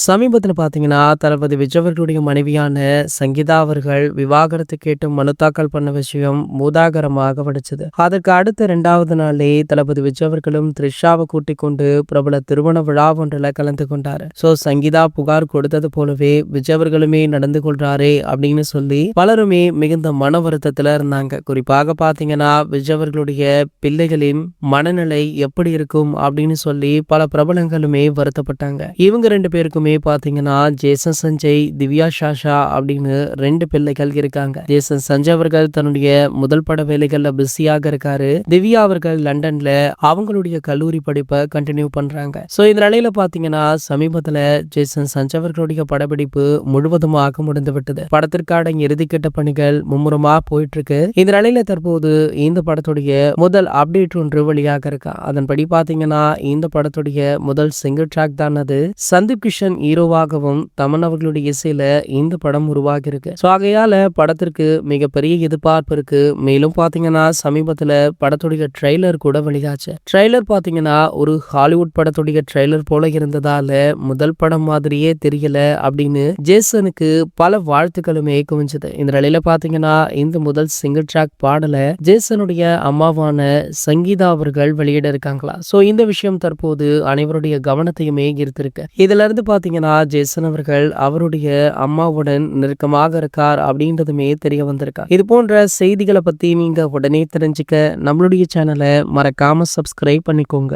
சமீபத்துல பார்த்தீங்கன்னா, தளபதி விஜய் அவர்களுடைய மனைவியான சங்கீதா அவர்கள் விவாகரத்து கேட்டு மனு தாக்கல் பண்ண விஷயம் பூதாகரமாக வெடிச்சது. அதற்கு அடுத்த 2வது நாளே தளபதி விஜய் அவர்களும் த்ரிஷாவை கூட்டிக் கொண்டு பிரபல திருமண விழா ஒன்றில் கலந்து கொண்டாரு. சங்கீதா புகார் கொடுத்தது போலவே விஜய் அவர்களுமே நடந்து கொள்றாரே அப்படின்னு சொல்லி பலருமே மிகுந்த மன வருத்தத்துல இருந்தாங்க. குறிப்பாக பார்த்தீங்கன்னா, விஜய் அவர்களுடைய பிள்ளைகளின் மனநிலை எப்படி இருக்கும் அப்படின்னு சொல்லி பல பிரபலங்களுமே வருத்தப்பட்டாங்க. இவங்க 2 பேருக்குமே பாத்தீங்கன்னா ஜேசன் சஞ்சய், திவ்யா சாஷா அப்படின்னு 2 பிள்ளைகள் இருக்காங்க. ஜேசன் சஞ்சய் அவர்கள் தன்னுடைய முதல் பட வேலைகள்ல பிஸியாக இருக்காரு. திவ்யா அவர்கள் லண்டன்ல அவங்களுடைய கல்லூரி படிப்பை கண்டினியூ பண்றாங்க. இந்த நிலையில பாத்தீங்கன்னா சமீபத்துல ஜேசன் சஞ்சய் அவர்களுடைய படப்பிடிப்பு முழுவதுமாக முடிந்து விட்டது. படத்திற்கான இறுதிக்கட்ட பணிகள் மும்முரமா போயிட்டு இருக்கு. இந்த நிலையில தற்போது இந்த படத்துடைய முதல் அப்டேட் ஒன்று வெளியாக இருக்கா. அதன்படி பாத்தீங்கன்னா இந்த படத்துடைய முதல் சிங்கிள் ட்ராக் தான் அது. சந்தீப் கிஷன் ஹீரோவாகவும் தமன் அவர்களுடைய இசையில இந்த படம் உருவாகி இருக்கு. ஆகையால படத்திற்கு மிகப்பெரிய எதிர்பார்ப்பு இருக்கு. மேலும் பாத்தீங்கன்னா சமீபத்துல படத்துடைய ட்ரெய்லர் கூட வெளியாச்சு. ட்ரெய்லர் பாத்தீங்கன்னா ஒரு ஹாலிவுட் படத்துடைய ட்ரெய்லர் போல இருந்ததால முதல் படம் மாதிரியே தெரியல அப்படின்னு ஜேசனுக்கு பல வாழ்த்துக்களுமே குவிஞ்சது. இந்த நிலையில பாத்தீங்கன்னா இந்த முதல் சிங்கிள் ட்ராக் பாடல ஜேசனுடைய அம்மாவான சங்கீதா அவர்கள் வெளியிட இருக்காங்களா. இந்த விஷயம் தற்போது அனைவருடைய கவனத்தையுமே ஈர்த்திருக்கு. இதுல இருந்து பாத்தீங்கன்னா ஜேசன் அவர்கள் அவருடைய அம்மாவுடன் நெருக்கமாக இருக்கார் அப்படின்றதுமே தெரிய வந்திருக்கா. இது போன்ற செய்திகளை பத்தி நீங்க உடனே தெரிஞ்சுக்க நம்மளுடைய சேனலை மறக்காம சப்ஸ்கிரைப் பண்ணிக்கோங்க.